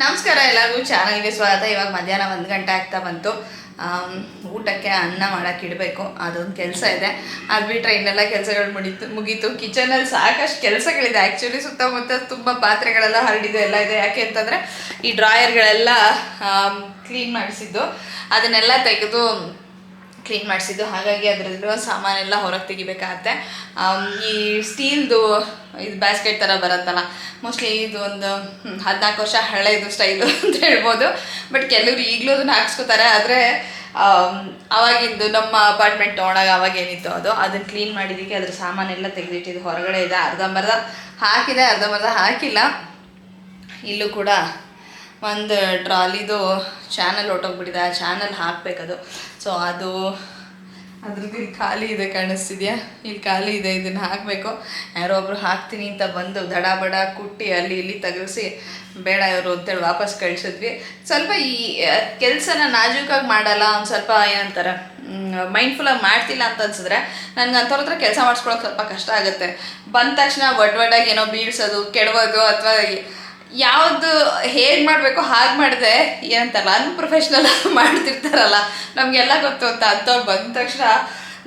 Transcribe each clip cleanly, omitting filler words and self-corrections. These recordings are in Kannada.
ನಮಸ್ಕಾರ ಎಲ್ಲರಿಗೂ ಚಾನಲ್ಗೆ ಸ್ವಾಗತ. ಇವಾಗ ಮಧ್ಯಾಹ್ನ 1 ಗಂಟೆ ಆಗ್ತಾ ಬಂತು. ಊಟಕ್ಕೆ ಅನ್ನ ಮಾಡೋಕ್ಕೆ ಇಡಬೇಕು, ಅದೊಂದು ಕೆಲಸ ಇದೆ. ಅದು ಬಿಟ್ಟರೆ ಇನ್ನೆಲ್ಲ ಕೆಲಸಗಳು ಮುಗೀತು. ಕಿಚನಲ್ಲಿ ಸಾಕಷ್ಟು ಕೆಲಸಗಳಿದೆ. ಆ್ಯಕ್ಚುಲಿ ಸುತ್ತಮುತ್ತ ತುಂಬ ಪಾತ್ರೆಗಳೆಲ್ಲ ಹರಡಿದೆ, ಎಲ್ಲ ಇದೆ. ಯಾಕೆ ಅಂತಂದರೆ ಈ ಡ್ರಾಯರ್ಗಳೆಲ್ಲ ಕ್ಲೀನ್ ಮಾಡಿಸಿದ್ದು, ಅದನ್ನೆಲ್ಲ ತೆಗೆದು ಕ್ಲೀನ್ ಮಾಡಿಸಿದ್ದು. ಹಾಗಾಗಿ ಅದರಲ್ಲಿರೋ ಸಾಮಾನೆಲ್ಲ ಹೊರಗೆ ತೆಗಿಬೇಕಾಗತ್ತೆ. ಈ ಸ್ಟೀಲ್ದು ಇದು ಬ್ಯಾಸ್ಕೆಟ್ ಥರ ಬರುತ್ತಲ್ಲ, ಮೋಸ್ಟ್ಲಿ ಇದು ಒಂದು 14 ವರ್ಷ ಹಳೆಯದು ಸ್ಟೈಲು ಅಂತ ಹೇಳ್ಬೋದು. ಬಟ್ ಕೆಲವರು ಈಗಲೂ ಅದನ್ನು ಹಾಕ್ಸ್ಕೊತಾರೆ. ಆದರೆ ಅವಾಗಿಂದು ನಮ್ಮ ಅಪಾರ್ಟ್ಮೆಂಟ್ ತೊಗೊಂಡಾಗ ಅವಾಗೇನಿತ್ತು ಅದನ್ನು ಕ್ಲೀನ್ ಮಾಡಿದ್ದಕ್ಕೆ ಅದ್ರ ಸಾಮಾನೆಲ್ಲ ತೆಗೆದಿಟ್ಟಿದ್ದು ಹೊರಗಡೆ ಇದೆ. ಅರ್ಧಂಬರ್ಧ ಹಾಕಿದೆ, ಅರ್ಧಂಬರ್ಧ ಹಾಕಿಲ್ಲ. ಇಲ್ಲೂ ಕೂಡ ಒಂದು ಟ್ರಾಲಿದು ಚಾನಲ್ ಹೊಟ್ಟೋಗ್ಬಿಟ್ಟಿದೆ. ಆ ಚಾನಲ್ ಹಾಕಬೇಕದು. ಸೊ ಅದ್ರದ್ದು ಇಲ್ಲಿ ಖಾಲಿ ಇದೆ, ಕಾಣಿಸ್ತಿದೆಯಾ? ಇಲ್ಲಿ ಖಾಲಿ ಇದೆ, ಇದನ್ನು ಹಾಕಬೇಕು. ಯಾರೋ ಒಬ್ರು ಹಾಕ್ತೀನಿ ಅಂತ ಬಂದು ದಡ ಬಡ ಕುಟ್ಟಿ ಅಲ್ಲಿ ಇಲ್ಲಿ ತೆಗೆಸಿ ಬೇಡ ಇವರು ಅಂತೇಳಿ ವಾಪಸ್ ಕಳಿಸಿದ್ವಿ. ಸ್ವಲ್ಪ ಈ ಕೆಲಸನ ನಾಜೂಕಾಗಿ ಮಾಡಲ್ಲ, ಒಂದು ಸ್ವಲ್ಪ ಏನಂತಾರೆ ಮೈಂಡ್ಫುಲ್ಲಾಗಿ ಮಾಡ್ತಿಲ್ಲ ಅಂತ ಅನ್ಸಿದ್ರೆ ನನಗೆ ಅಂಥವ್ರ ಹತ್ರ ಕೆಲಸ ಮಾಡಿಸ್ಕೊಳಕ್ಕೆ ಸ್ವಲ್ಪ ಕಷ್ಟ ಆಗುತ್ತೆ. ಬಂದ ತಕ್ಷಣ ಒಡ್ಡಾಗಿ ಏನೋ ಬೀಳ್ಸೋದು, ಕೆಡವೋದು, ಅಥವಾ ಯಾವುದು ಹೇಗೆ ಮಾಡಬೇಕು ಹಾಗೆ ಮಾಡಿದೆ ಏನಂತಾರಲ್ಲ ಅನ್ಪ್ರೊಫೆಷ್ನಲ್ ಮಾಡ್ತಿರ್ತಾರಲ್ಲ, ನಮಗೆಲ್ಲ ಗೊತ್ತು ಅಂತ. ಅಂಥವ್ರು ಬಂದ ತಕ್ಷಣ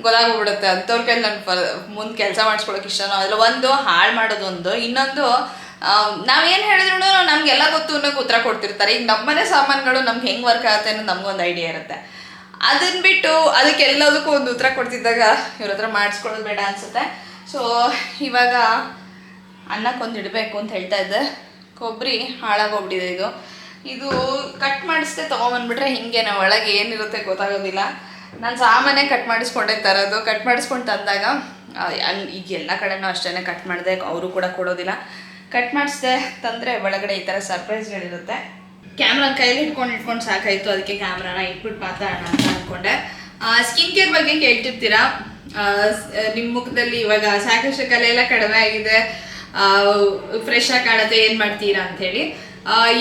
ಗೊತ್ತಾಗೋಗ್ಬಿಡುತ್ತೆ. ಅಂಥವ್ರ ಕೈಲಿ ನಾನು ಮುಂದೆ ಕೆಲಸ ಮಾಡಿಸ್ಕೊಳಕ್ಕೆ ಇಷ್ಟನೋ ಅದಲ್ಲ. ಒಂದು ಹಾಳು ಮಾಡೋದೊಂದು, ಇನ್ನೊಂದು ನಾವೇನು ಹೇಳಿದ್ರು ನಮಗೆಲ್ಲ ಗೊತ್ತು ಅನ್ನೋಕೆ ಉತ್ತರ ಕೊಡ್ತಿರ್ತಾರೆ. ಈಗ ನಮ್ಮನೆ ಸಾಮಾನುಗಳು ನಮ್ಗೆ ಹೆಂಗೆ ವರ್ಕ್ ಆಗುತ್ತೆ ಅನ್ನೋದು ನಮಗೊಂದು ಐಡಿಯಾ ಇರುತ್ತೆ. ಅದನ್ನು ಬಿಟ್ಟು ಅದಕ್ಕೆಲ್ಲದಕ್ಕೂ ಒಂದು ಉತ್ತರ ಕೊಡ್ತಿದ್ದಾಗ ಇವ್ರ ಹತ್ರ ಮಾಡಿಸ್ಕೊಳ್ಳೋದು ಬೇಡ ಅನಿಸುತ್ತೆ. ಸೊ ಇವಾಗ ಅನ್ನಕ್ಕೊಂದು ಇಡಬೇಕು ಅಂತ ಹೇಳ್ತಾ ಇದ್ದೆ. ಕೊಬ್ಬರಿ ಹಾಳಾಗೋಗ್ಬಿಟ್ಟಿದೆ. ಇದು ಕಟ್ ಮಾಡಿಸ್ದೆ ತೊಗೊಂಬಂದ್ಬಿಟ್ರೆ ಹಿಂಗೆ ನಾವು ಒಳಗೆ ಏನಿರುತ್ತೆ ಗೊತ್ತಾಗೋದಿಲ್ಲ. ನಾನು ಸಾಮಾನ್ಯ ಕಟ್ ಮಾಡಿಸ್ಕೊಂಡೇ ತರೋದು. ಕಟ್ ಮಾಡಿಸ್ಕೊಂಡು ತಂದಾಗ ಈಗ ಎಲ್ಲ ಕಡೆನೂ ಅಷ್ಟೇ ಕಟ್ ಮಾಡಿದೆ, ಅವರು ಕೂಡ ಕೊಡೋದಿಲ್ಲ. ಕಟ್ ಮಾಡಿಸ್ದೆ ತಂದರೆ ಒಳಗಡೆ ಈ ಥರ ಸರ್ಪ್ರೈಸ್ಗಳಿರುತ್ತೆ. ಕ್ಯಾಮ್ರಾ ಕೈಲಿ ಇಟ್ಕೊಂಡು ಸಾಕಾಯಿತು, ಅದಕ್ಕೆ ಕ್ಯಾಮ್ರಾನ ಇಟ್ಬಿಟ್ಟು ಮಾತಾಡೋಣ ಅಂತ ಅಂದ್ಕೊಂಡೆ. ಸ್ಕಿನ್ ಕೇರ್ ಬಗ್ಗೆ ಕೇಳ್ತಿರ್ತೀರಾ. ನಿಮ್ಮ ಮುಖದಲ್ಲಿ ಇವಾಗ ಸಾಕಷ್ಟು ಕಲೆ ಎಲ್ಲ ಕಡಿಮೆ ಆಗಿದೆ, ಫ್ರೆಶ್ ಆಗಿ ಕಾಣುತ್ತೆ, ಏನು ಮಾಡ್ತೀರಾ ಅಂಥೇಳಿ.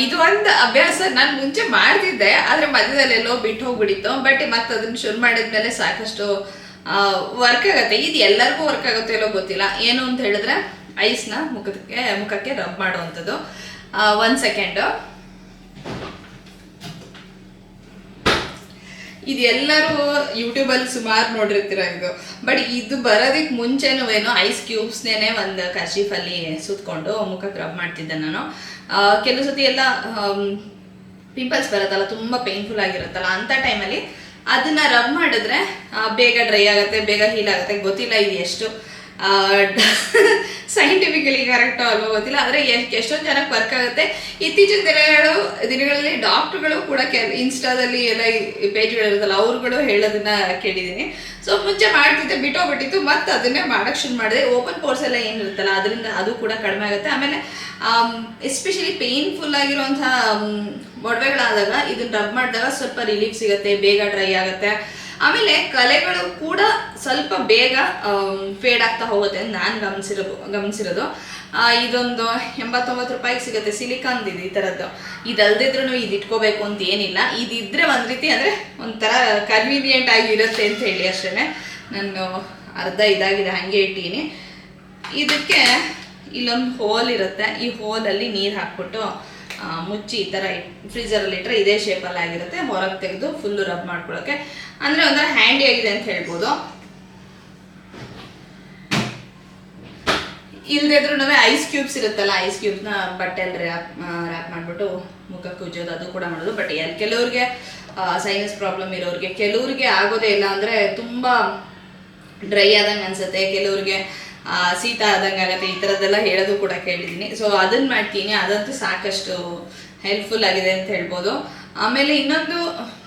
ಇದು ಒಂದು ಅಭ್ಯಾಸ ನಾನು ಮುಂಚೆ ಮಾಡ್ತಿದ್ದೆ, ಆದರೆ ಮಧ್ಯದಲ್ಲೆಲ್ಲೋ ಬಿಟ್ಟು ಹೋಗ್ಬಿಟ್ಟಿತ್ತು. ಬಟ್ ಮತ್ತೆ ಅದನ್ನು ಶುರು ಮಾಡಿದ್ಮೇಲೆ ಸಾಕಷ್ಟು ವರ್ಕ್ ಆಗುತ್ತೆ. ಇದು ಎಲ್ಲರಿಗೂ ವರ್ಕ್ ಆಗುತ್ತೆ ಇಲ್ಲೋ ಗೊತ್ತಿಲ್ಲ. ಏನು ಅಂತ ಹೇಳಿದ್ರೆ ಐಸ್ನ ಮುಖಕ್ಕೆ ರಬ್ ಮಾಡುವಂಥದ್ದು. 1 ಸೆಕೆಂಡು. ಇದು ಎಲ್ಲರೂ ಯೂಟ್ಯೂಬಲ್ಲಿ ಸುಮಾರು ನೋಡಿರ್ತೀರ ಇದು. ಬಟ್ ಇದು ಬರೋದಕ್ಕೆ ಮುಂಚೆನೂ ಐಸ್ ಕ್ಯೂಬ್ಸ್ನೇ ಒಂದು ಕರ್ಚೀಫಲ್ಲಿ ಸುತ್ಕೊಂಡು ಮುಖಕ್ಕೆ ರಬ್ ಮಾಡ್ತಿದ್ದೆ ನಾನು. ಕೆಲವು ಸತಿ ಎಲ್ಲ ಪಿಂಪಲ್ಸ್ ಬರುತ್ತಲ್ಲ, ತುಂಬ ಪೇನ್ಫುಲ್ ಆಗಿರುತ್ತಲ್ಲ, ಅಂಥ ಟೈಮಲ್ಲಿ ಅದನ್ನು ರಬ್ ಮಾಡಿದ್ರೆ ಬೇಗ ಡ್ರೈ ಆಗುತ್ತೆ, ಬೇಗ ಹೀಲ್ ಆಗುತ್ತೆ. ಗೊತ್ತಿಲ್ಲ ಇದು ಎಷ್ಟು ಸೈಂಟಿಫಿಕಲಿ ಕರೆಕ್ಟೋ ಅಲ್ವೋ ಗೊತ್ತಿಲ್ಲ, ಆದರೆ ಎಷ್ಟೊಂದು ಜನಕ್ಕೆ ವರ್ಕ್ ಆಗುತ್ತೆ. ಇತ್ತೀಚಿನ ದಿನಗಳಲ್ಲಿ ಡಾಕ್ಟ್ರುಗಳು ಕೂಡ ಇನ್ಸ್ಟಾದಲ್ಲಿ ಎಲ್ಲ ಪೇಜ್ಗಳಿರುತ್ತಲ್ಲ, ಅವ್ರುಗಳು ಹೇಳೋದನ್ನ ಕೇಳಿದ್ದೀನಿ. ಸೊ ಮುಂಚೆ ಮಾಡ್ತಿದ್ದೆ, ಬಿಟ್ಟೋಗ್ಬಿಟ್ಟಿತ್ತು, ಮತ್ತು ಅದನ್ನೇ ಮಾಡೋಕ್ಕೆ ಶುರು ಮಾಡಿದೆ. ಓಪನ್ ಪೋರ್ಸ್ ಎಲ್ಲ ಏನಿರುತ್ತಲ್ಲ ಅದರಿಂದ ಅದು ಕೂಡ ಕಡಿಮೆ ಆಗುತ್ತೆ. ಆಮೇಲೆ ಎಸ್ಪೆಷಲಿ ಪೇನ್ಫುಲ್ ಆಗಿರುವಂಥ ಮೊಡವೆಗಳಾದಾಗ ಇದನ್ನ ರಬ್ ಮಾಡಿದಾಗ ಸ್ವಲ್ಪ ರಿಲೀಫ್ ಸಿಗುತ್ತೆ, ಬೇಗ ಡ್ರೈ ಆಗುತ್ತೆ. ಆಮೇಲೆ ಕಲೆಗಳು ಕೂಡ ಸ್ವಲ್ಪ ಬೇಗ ಫೇಡ್ ಆಗ್ತಾ ಹೋಗುತ್ತೆ ಅಂತ ನಾನು ಗಮನಿಸಿರೋದು. ಇದೊಂದು 89 ರೂಪಾಯಿಗೆ ಸಿಗುತ್ತೆ, ಸಿಲಿಕಾನ್ದಿದೆ ಈ ಥರದ್ದು. ಇದಲ್ದಿದ್ರೂ ಇದು ಇಟ್ಕೋಬೇಕು ಅಂತ ಏನಿಲ್ಲ. ಇದಿದ್ರೆ ಒಂದು ರೀತಿ ಅಂದರೆ ಒಂಥರ ಕನ್ವೀನಿಯೆಂಟ್ ಆಗಿರುತ್ತೆ ಅಂತ ಹೇಳಿ ಅಷ್ಟೇ. ನಾನು ಅರ್ಧ ಇದಾಗಿದೆ ಹಾಗೆ ಇಟ್ಟೀನಿ. ಇದಕ್ಕೆ ಇಲ್ಲೊಂದು ಹೋಲ್ ಇರುತ್ತೆ, ಈ ಹೋಲಲ್ಲಿ ನೀರು ಹಾಕ್ಬಿಟ್ಟು ಮುಚ್ಚಿ ಈ ಥರ ಫ್ರೀಜರಲ್ಲಿ ಇಟ್ಟರೆ ಇದೇ ಶೇಪಲ್ಲಿ ಆಗಿರುತ್ತೆ. ಹೊರಗೆ ತೆಗೆದು ಫುಲ್ಲು ರಬ್ ಮಾಡ್ಕೊಳ್ಳೋಕ್ಕೆ ಅಂದರೆ ಒಂಥರ ಹ್ಯಾಂಡಿ ಆಗಿದೆ ಅಂತ ಹೇಳ್ಬೋದು. ಇಲ್ಲದಿದ್ರೂ ಐಸ್ ಕ್ಯೂಬ್ಸ್ ಇರುತ್ತಲ್ಲ, ಐಸ್ ಕ್ಯೂಬ್ಸ್ನ ಬಟ್ಟೆಯಲ್ಲಿ ರ್ಯಾಪ್ ಮಾಡಿಬಿಟ್ಟು ಮುಖಕ್ಕೆ ಉಜ್ಜೋದು, ಅದು ಕೂಡ ಮಾಡೋದು. ಬಟ್ ಕೆಲವ್ರಿಗೆ ಸೈನಸ್ ಪ್ರಾಬ್ಲಮ್ ಇರೋರಿಗೆ, ಕೆಲವ್ರಿಗೆ ಆಗೋದೇ ಇಲ್ಲ, ಅಂದರೆ ತುಂಬ ಡ್ರೈ ಆದಂಗೆ ಅನಿಸುತ್ತೆ, ಕೆಲವ್ರಿಗೆ ಶೀತ ಆದಂಗೆ ಆಗುತ್ತೆ, ಈ ಥರದ್ದೆಲ್ಲ ಹೇಳೋದು ಕೂಡ ಕೇಳಿದ್ದೀನಿ. ಸೊ ಅದನ್ನು ಮಾಡ್ತೀನಿ, ಅದಂತೂ ಸಾಕಷ್ಟು ಹೆಲ್ಪ್ಫುಲ್ ಆಗಿದೆ ಅಂತ ಹೇಳ್ಬೋದು. ಆಮೇಲೆ ಇನ್ನೊಂದು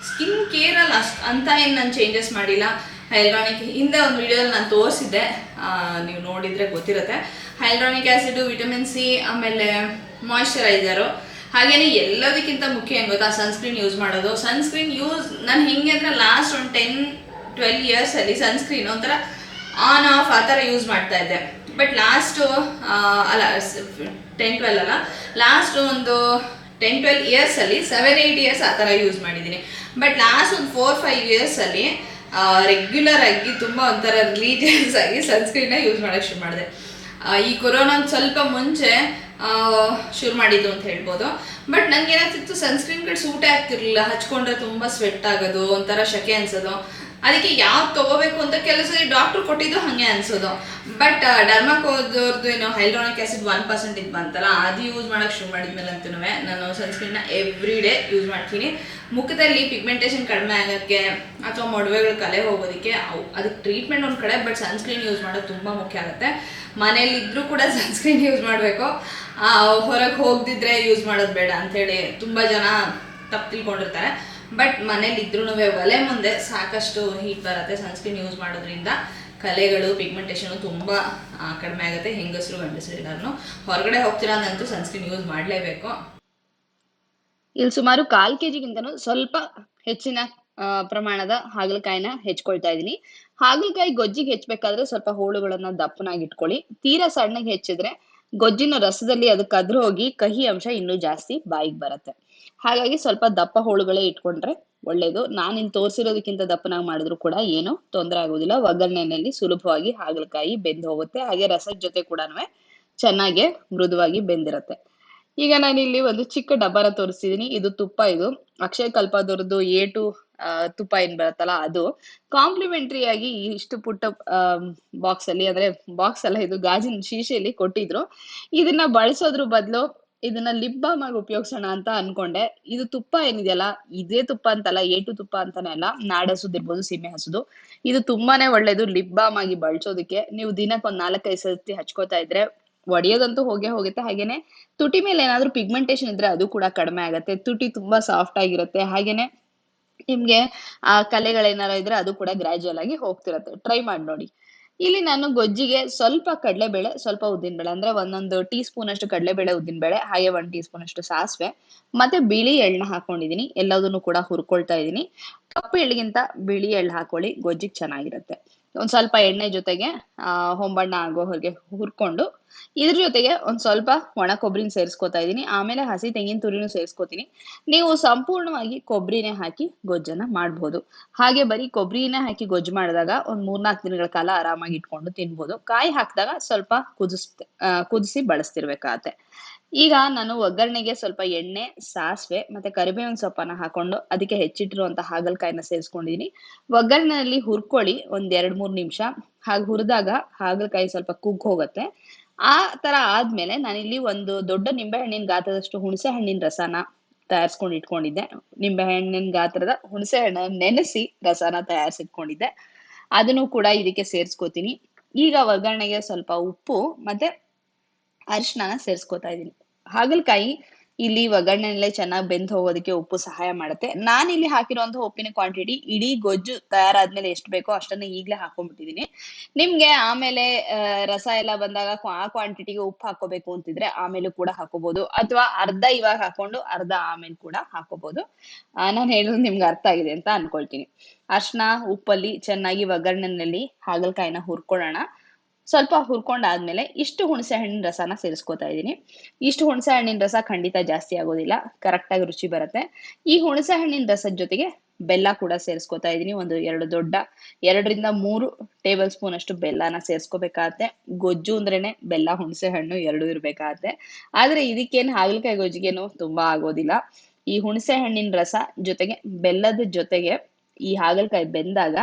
ಸ್ಕಿನ್ ಕೇರಲ್ಲಿ ಅಂತ ಏನು ನಾನು ಚೇಂಜಸ್ ಮಾಡಿಲ್ಲ. ಹೈಲ್ರಾನಿಕ್ ಹಿಂದೆ ಒಂದು ವಿಡಿಯೋದಲ್ಲಿ ನಾನು ತೋರಿಸಿದ್ದೆ, ನೀವು ನೋಡಿದರೆ ಗೊತ್ತಿರುತ್ತೆ. ಹೈಲ್ರಾನಿಕ್ ಆ್ಯಸಿಡು, ವಿಟಮಿನ್ ಸಿ, ಆಮೇಲೆ ಮಾಯ್ಶ್ಚರೈಸರು, ಹಾಗೆಯೇ ಎಲ್ಲದಕ್ಕಿಂತ ಮುಖ್ಯ ಏನು ಗೊತ್ತಾ, ಸನ್ಸ್ಕ್ರೀನ್ ಯೂಸ್ ಮಾಡೋದು. ಸನ್ಸ್ಕ್ರೀನ್ ಯೂಸ್ ನಾನು ಹೆಂಗೆ ಅಂದರೆ ಲಾಸ್ಟ್ ಒಂದು 10-12 ಇಯರ್ಸಲ್ಲಿ ಸನ್ಸ್ಕ್ರೀನ್ ಒಂಥರ ಆನ್ ಆಫ್ ಆ ಥರ ಯೂಸ್ ಮಾಡ್ತಾ ಇದ್ದೆ. ಬಟ್ ಲಾಸ್ಟು ಅಲ್ಲ 10-12 ಅಲ್ಲ, ಲಾಸ್ಟ್ ಒಂದು 10-12 ಇಯರ್ಸಲ್ಲಿ 7-8 ಇಯರ್ಸ್ ಆ ಥರ ಯೂಸ್ ಮಾಡಿದ್ದೀನಿ. ಬಟ್ ಲಾಸ್ಟ್ ಒಂದು 4-5 ಇಯರ್ಸಲ್ಲಿ ರೆಗ್ಯುಲರ್ ಆಗಿ ತುಂಬ ಒಂಥರ ರಿಲೀಜಿಯಸ್ ಆಗಿ ಸನ್ಸ್ಕ್ರೀನ್ನ ಯೂಸ್ ಮಾಡೋಕ್ಕೆ ಶುರು ಮಾಡಿದೆ. ಈ ಕೊರೋನಾ ಸ್ವಲ್ಪ ಮುಂಚೆ ಶುರು ಮಾಡಿದ್ದು ಅಂತ ಹೇಳ್ಬೋದು. ಬಟ್ ನನಗೆ ಏನಾಗ್ತಿತ್ತು, ಸನ್ಸ್ಕ್ರೀನ್ಗಳು ಸೂಟೇ ಆಗ್ತಿರ್ಲಿಲ್ಲ. ಹಚ್ಕೊಂಡ್ರೆ ತುಂಬ ಸ್ವೆಟ್ ಆಗೋದು, ಒಂಥರ ಶೆಕೆ ಅನ್ಸೋದು. ಅದಕ್ಕೆ ಯಾವ್ದು ತಗೋಬೇಕು ಅಂತ ಕೆಲಸ ಡಾಕ್ಟ್ರು ಕೊಟ್ಟಿದ್ದು ಹಾಗೆ ಅನ್ಸೋದು. ಬಟ್ ಡರ್ಮಾಕೋದವ್ರದ್ದು ಏನೋ ಹೈಲೋನಿಕ್ ಆಸಿಡ್ 1% ಇದು ಬಂತಲ್ಲ, ಅದು ಯೂಸ್ ಮಾಡೋಕೆ ಶುರು ಮಾಡಿದ್ಮೇಲೆ ಅಂತೂ ನಾನು ಸನ್ಸ್ಕ್ರೀನ್ನ ಎವ್ರಿ ಡೇ ಯೂಸ್ ಮಾಡ್ತೀನಿ. ಮುಖದಲ್ಲಿ ಪಿಗ್ಮೆಂಟೇಷನ್ ಕಡಿಮೆ ಆಗೋಕ್ಕೆ ಅಥವಾ ಮೊಡವೆಗಳು ಕಲೆ ಹೋಗೋದಕ್ಕೆ ಅದಕ್ಕೆ ಟ್ರೀಟ್ಮೆಂಟ್ ಒಂದು ಕಡೆ, ಬಟ್ ಸನ್ಸ್ಕ್ರೀನ್ ಯೂಸ್ ಮಾಡೋದು ತುಂಬ ಮುಖ್ಯ ಆಗುತ್ತೆ. ಮನೇಲಿದ್ದರೂ ಕೂಡ ಸನ್ಸ್ಕ್ರೀನ್ ಯೂಸ್ ಮಾಡಬೇಕು, ಹೊರಗೆ ಹೋಗದಿದ್ರೆ ಯೂಸ್ ಮಾಡೋದು ಬೇಡ ಅಂಥೇಳಿ ತುಂಬ ಜನ ತಪ್ಪು ತಿಳ್ಕೊಂಡಿರ್ತಾರೆ. ಬಟ್ ಮನೇಲಿದ್ರೂ ಒಲೆ ಮುಂದೆ ಸಾಕಷ್ಟು ಹೀಟ್ ಬರುತ್ತೆ. ಸನ್ಸ್ಕ್ರೀನ್ ಯೂಸ್ ಮಾಡೋದ್ರಿಂದ ಕಲೆಗಳು, ಪಿಗ್ಮೆಂಟೇಷನು ತುಂಬ ಕಡಿಮೆ ಆಗುತ್ತೆ. ಹೆಂಗಸರು ಗಂಡಸರು ಎಲ್ಲರೂ ಹೊರಗಡೆ ಹೋಗ್ತೀರಾ ಅಂದಂತೂ ಸನ್ಸ್ಕ್ರೀನ್ ಯೂಸ್ ಮಾಡಲೇಬೇಕು. ಇಲ್ಲಿ ಸುಮಾರು 1/4 kg ಸ್ವಲ್ಪ ಹೆಚ್ಚಿನ ಪ್ರಮಾಣದ ಹಾಗಲಕಾಯಿನ ಹೆಚ್ಕೊಳ್ತಾ ಇದೀನಿ. ಹಾಗಲಕಾಯಿ ಗೊಜ್ಜಿಗೆ ಹೆಚ್ಚಬೇಕಾದ್ರೆ ಸ್ವಲ್ಪ ಹೋಳುಗಳನ್ನ ದಪ್ಪನಾಗಿ ಇಟ್ಕೊಳ್ಳಿ. ತೀರಾ ಸಣ್ಣಗೆ ಹೆಚ್ಚಿದ್ರೆ ಗೊಜ್ಜಿನ ರಸದಲ್ಲಿ ಅದು ಕದ್ರು ಹೋಗಿ ಕಹಿ ಅಂಶ ಇನ್ನೂ ಜಾಸ್ತಿ ಬಾಯಿಗೆ ಬರುತ್ತೆ. ಹಾಗಾಗಿ ಸ್ವಲ್ಪ ದಪ್ಪ ಹೋಳುಗಳೇ ಇಟ್ಕೊಂಡ್ರೆ ಒಳ್ಳೇದು. ನಾನಿಲ್ಲಿ ತೋರಿಸಿರೋದಕ್ಕಿಂತ ದಪ್ಪನಾಗಿ ಮಾಡಿದ್ರು ಕೂಡ ಏನು ತೊಂದರೆ ಆಗೋದಿಲ್ಲ. ಒಗ್ಗರಣೆಯಲ್ಲಿ ಸುಲಭವಾಗಿ ಹಾಗಲಕಾಯಿ ಬೆಂದು ಹೋಗುತ್ತೆ. ಹಾಗೆ ರಸದ ಜೊತೆ ಕೂಡ ಚೆನ್ನಾಗಿ ಮೃದುವಾಗಿ ಬೆಂದಿರುತ್ತೆ. ಈಗ ನಾನಿಲ್ಲಿ ಒಂದು ಚಿಕ್ಕ ಡಬ್ಬನ ತೋರಿಸ್ತಿದೀನಿ. ಇದು ತುಪ್ಪ. ಇದು ಅಕ್ಷಯ ಕಲ್ಪದವ್ರದ್ದು A2 ತುಪ್ಪ ಏನ್ ಬರುತ್ತಲ್ಲ ಅದು. ಕಾಂಪ್ಲಿಮೆಂಟರಿ ಆಗಿ ಇಷ್ಟು ಪುಟ್ಟ ಬಾಕ್ಸ್ ಅಲ್ಲಿ, ಅಂದ್ರೆ ಬಾಕ್ಸ್ ಅಲ್ಲ, ಇದು ಗಾಜಿನ ಶೀಶೆಯಲ್ಲಿ ಕೊಟ್ಟಿದ್ರು. ಇದನ್ನ ಬಳಸೋದ್ರ ಬದಲು ಇದನ್ನ ಲಿಪ್ ಬಾಮ್ ಆಗಿ ಉಪಯೋಗಿಸೋಣ ಅಂತ ಅನ್ಕೊಂಡೆ. ಇದು ತುಪ್ಪ ಏನಿದೆಯಲ್ಲ, ಇದೇ ತುಪ್ಪ ಅಂತಲ್ಲ, A2 ತುಪ್ಪ ಅಂತಾನೆ ಅಲ್ಲ, ನಾಡ ಹಸುದಿರ್ಬೋದು, ಸೀಮೆ ಹಸುದು. ಇದು ತುಂಬಾನೇ ಒಳ್ಳೇದು ಲಿಪ್ ಬಾಮ್ ಆಗಿ ಬಳಸೋದಕ್ಕೆ. ನೀವು ದಿನಕ್ಕೆ ಒಂದ್ 4-5 ಸತಿ ಹಚ್ಕೋತಾ ಇದ್ರೆ ಒಡೆಯೋದಂತೂ ಹೋಗೇ ಹೋಗುತ್ತೆ. ಹಾಗೇನೆ ತುಟಿ ಮೇಲೆ ಏನಾದ್ರೂ ಪಿಗ್ಮೆಂಟೇಶನ್ ಇದ್ರೆ ಅದು ಕೂಡ ಕಡಿಮೆ ಆಗುತ್ತೆ. ತುಟಿ ತುಂಬಾ ಸಾಫ್ಟ್ ಆಗಿರುತ್ತೆ. ಹಾಗೇನೆ ನಿಮ್ಗೆ ಕಲೆಗಳೇನಾರ ಇದ್ರೆ ಅದು ಕೂಡ ಗ್ರಾಜುಯಲ್ ಆಗಿ ಹೋಗ್ತಿರತ್ತೆ. ಟ್ರೈ ಮಾಡಿ ನೋಡಿ. ಇಲ್ಲಿ ನಾನು ಗೊಜ್ಜಿಗೆ ಸ್ವಲ್ಪ ಕಡಲೆಬೇಳೆ, ಸ್ವಲ್ಪ ಉದ್ದಿನಬೇಳೆ, ಅಂದ್ರೆ ಒಂದೊಂದು ಟೀ ಸ್ಪೂನ್ ಅಷ್ಟು ಕಡಲೆಬೇಳೆ, ಉದ್ದಿನಬೇಳೆ, ಹಾಗೆ 1 ಟೀ ಸ್ಪೂನ್ ಅಷ್ಟು ಸಾಸಿವೆ ಮತ್ತೆ ಬಿಳಿ ಎಳ್ಳನ್ನ ಹಾಕೊಂಡಿದೀನಿ. ಎಲ್ಲದನ್ನು ಕೂಡ ಹುರ್ಕೊಳ್ತಾ ಇದೀನಿ. ಕಪ್ಪು ಎಳ್ಳಿಗಿಂತ ಬಿಳಿ ಎಳ್ಳು ಹಾಕೊಳ್ಳಿ, ಗೊಜ್ಜಿಗೆ ಚೆನ್ನಾಗಿರುತ್ತೆ. ಒಂದ್ ಸ್ವಲ್ಪ ಎಣ್ಣೆ ಜೊತೆಗೆ ಹೊಂಬಣ್ಣ ಆಗೋ ಹಾಗೆ ಹುರ್ಕೊಂಡು ಇದ್ರ ಜೊತೆಗೆ ಒಂದ್ ಸ್ವಲ್ಪ ಒಣ ಕೊಬ್ಬರಿನ ಸೇರಿಸ್ಕೊತಾ ಇದೀನಿ. ಆಮೇಲೆ ಹಸಿ ತೆಂಗಿನ ತುರಿನೂ ಸೇರಿಸ್ಕೊತೀನಿ. ನೀವು ಸಂಪೂರ್ಣವಾಗಿ ಕೊಬ್ಬರಿನೇ ಹಾಕಿ ಗೊಜ್ಜನ್ನ ಮಾಡ್ಬೋದು. ಹಾಗೆ ಬರೀ ಕೊಬ್ಬರಿನೇ ಹಾಕಿ ಗೊಜ್ಜು ಮಾಡಿದಾಗ ಒಂದ್ 3-4 ದಿನಗಳ ಕಾಲ ಆರಾಮಾಗಿ ಇಟ್ಕೊಂಡು ತಿನ್ಬೋದು. ಕಾಯಿ ಹಾಕಿದಾಗ ಸ್ವಲ್ಪ ಕುದಿಸಿ ಬಳಸ್ತಿರ್ಬೇಕಾಗತ್ತೆ. ಈಗ ನಾನು ಒಗ್ಗರಣೆಗೆ ಸ್ವಲ್ಪ ಎಣ್ಣೆ, ಸಾಸಿವೆ ಮತ್ತೆ ಕರಿಬೇವಿನ ಸೊಪ್ಪನ್ನ ಹಾಕೊಂಡು ಅದಕ್ಕೆ ಹೆಚ್ಚಿಟ್ಟಿರುವಂತಹ ಹಾಗಲಕಾಯಿನ ಸೇರಿಸ್ಕೊಂಡಿದೀನಿ. ಒಗ್ಗರಣೆಯಲ್ಲಿ ಹುರ್ಕೊಳ್ಳಿ ಒಂದ್ 2-3 ನಿಮಿಷ. ಹಾಗೆ ಹುರಿದಾಗ ಹಾಗಲಕಾಯಿ ಸ್ವಲ್ಪ ಕುಗ್ಗ್ ಹೋಗುತ್ತೆ. ಆ ತರ ಆದ್ಮೇಲೆ ನಾನಿಲ್ಲಿ ಒಂದು ದೊಡ್ಡ ನಿಂಬೆ ಹಣ್ಣಿನ ಗಾತ್ರದಷ್ಟು ಹುಣಸೆ ಹಣ್ಣಿನ ರಸನ ತಯಾರಿಸ್ಕೊಂಡು ಇಟ್ಕೊಂಡಿದ್ದೆ. ನಿಂಬೆ ಹಣ್ಣಿನ ಗಾತ್ರದ ಹುಣಸೆ ಹಣ್ಣನ್ನ ನೆನೆಸಿ ರಸನ ತಯಾರಿಸಿಟ್ಕೊಂಡಿದ್ದೆ. ಅದನ್ನು ಕೂಡ ಇದಕ್ಕೆ ಸೇರಿಸ್ಕೋತೀನಿ. ಈಗ ಒಗ್ಗರಣೆಗೆ ಸ್ವಲ್ಪ ಉಪ್ಪು ಮತ್ತೆ ಅರಿಶಿನ ಸೇರಿಸ್ಕೊತಾ ಇದೀನಿ. ಹಾಗಲಕಾಯಿ ಇಲ್ಲಿ ಒಗ್ಗರಣೆಯಲ್ಲೇ ಚೆನ್ನಾಗಿ ಬೆಂದ್ ಹೋಗೋದಕ್ಕೆ ಉಪ್ಪು ಸಹಾಯ ಮಾಡುತ್ತೆ. ನಾನು ಇಲ್ಲಿ ಹಾಕಿರುವಂತಹ ಉಪ್ಪಿನ ಕ್ವಾಂಟಿಟಿ ಇಡೀ ಗೊಜ್ಜು ತಯಾರಾದ್ಮೇಲೆ ಎಷ್ಟು ಬೇಕೋ ಅಷ್ಟನ್ನ ಈಗ್ಲೇ ಹಾಕೊಂಡ್ಬಿಟ್ಟಿದೀನಿ. ನಿಮ್ಗೆ ಆಮೇಲೆ ರಸ ಎಲ್ಲ ಬಂದಾಗ ಆ ಕ್ವಾಂಟಿಟಿಗೆ ಉಪ್ಪು ಹಾಕೋಬೇಕು ಅಂತಿದ್ರೆ ಆಮೇಲೆ ಕೂಡ ಹಾಕೋಬಹುದು, ಅಥವಾ ಅರ್ಧ ಇವಾಗ ಹಾಕೊಂಡು ಅರ್ಧ ಆಮೇಲೆ ಕೂಡ ಹಾಕೋಬಹುದು. ನಾನು ಹೇಳೋದು ನಿಮ್ಗೆ ಅರ್ಥ ಆಗಿದೆ ಅಂತ ಅನ್ಕೊಳ್ತೀನಿ. ಅರಿಶಿನ ಉಪ್ಪಲ್ಲಿ ಚೆನ್ನಾಗಿ ಒಗ್ಗರಣೆಯಲ್ಲಿ ಹಾಗಲಕಾಯಿನ ಹುರ್ಕೊಳ್ಳೋಣ. ಸ್ವಲ್ಪ ಹುರ್ಕೊಂಡಾದ್ಮೇಲೆ ಇಷ್ಟು ಹುಣಸೆ ಹಣ್ಣಿನ ರಸನ ಸೇರಿಸ್ಕೊತಾ ಇದ್ದೀನಿ. ಇಷ್ಟು ಹುಣಸೆ ಹಣ್ಣಿನ ರಸ ಖಂಡಿತ ಜಾಸ್ತಿ ಆಗೋದಿಲ್ಲ, ಕರೆಕ್ಟ್ ಆಗಿ ರುಚಿ ಬರುತ್ತೆ. ಈ ಹುಣಸೆ ಹಣ್ಣಿನ ರಸದ ಜೊತೆಗೆ ಬೆಲ್ಲ ಕೂಡ ಸೇರಿಸ್ಕೊತಾ ಇದ್ದೀನಿ. ಒಂದು 2-3 ಟೇಬಲ್ ಸ್ಪೂನ್ ಅಷ್ಟು ಬೆಲ್ಲನ ಸೇರಿಸ್ಕೋಬೇಕಾಗತ್ತೆ. ಗೊಜ್ಜು ಅಂದ್ರೇನೆ ಬೆಲ್ಲ, ಹುಣಸೆ ಹಣ್ಣು ಎರಡೂ ಇರ್ಬೇಕಾಗತ್ತೆ. ಆದ್ರೆ ಇದಕ್ಕೇನು ಹಾಗಲಕಾಯಿ ಗೊಜ್ಜಿಗೇನು ತುಂಬಾ ಆಗೋದಿಲ್ಲ. ಈ ಹುಣಸೆ ಹಣ್ಣಿನ ರಸ ಜೊತೆಗೆ ಬೆಲ್ಲದ ಜೊತೆಗೆ ಈ ಹಾಗಲಕಾಯಿ ಬೆಂದಾಗ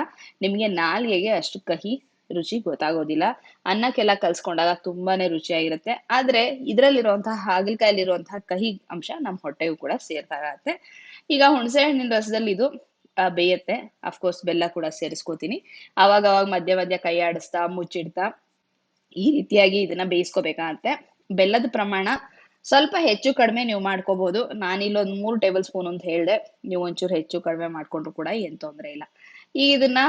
ನಿಮ್ಗೆ ನಾಲಿಗೆಗೆ ಅಷ್ಟು ಕಹಿ ರುಚಿ ಗೊತ್ತಾಗೋದಿಲ್ಲ. ಅನ್ನಕ್ಕೆಲ್ಲ ಕಲ್ಸ್ಕೊಂಡಾಗ ತುಂಬಾನೇ ರುಚಿಯಾಗಿರುತ್ತೆ. ಆದ್ರೆ ಇದ್ರಲ್ಲಿರುವಂತಹ ಹಾಗಲಕಾಯಲ್ಲಿರುವಂತಹ ಕಹಿ ಅಂಶ ನಮ್ ಹೊಟ್ಟೆಗೂ ಕೂಡ ಸೇರ್ತಾಗತ್ತೆ. ಈಗ ಹುಣಸೆ ಹಣ್ಣಿನ ರಸದಲ್ಲಿ ಇದು ಬೇಯತ್ತೆ. ಅಫ್ಕೋರ್ಸ್ ಬೆಲ್ಲ ಕೂಡ ಸೇರಿಸ್ಕೋತೀನಿ. ಅವಾಗ ಮಧ್ಯ ಮಧ್ಯ ಕೈ ಆಡಿಸ್ತಾ ಮುಚ್ಚಿಡ್ತಾ ಈ ರೀತಿಯಾಗಿ ಇದನ್ನ ಬೇಯಿಸ್ಕೋಬೇಕಾಗತ್ತೆ. ಬೆಲ್ಲದ ಪ್ರಮಾಣ ಸ್ವಲ್ಪ ಹೆಚ್ಚು ಕಡಿಮೆ ನೀವು ಮಾಡ್ಕೋಬಹುದು. ನಾನಿಲ್ಲೊಂದ್ 3 ಟೇಬಲ್ ಸ್ಪೂನ್ ಅಂತ ಹೇಳ್ದೆ, ನೀವು ಒಂಚೂರು ಹೆಚ್ಚು ಕಡಿಮೆ ಮಾಡ್ಕೊಂಡ್ರು ಕೂಡ ಏನ್ ತೊಂದ್ರೆ ಇಲ್ಲ. ಈಗ ಇದನ್ನ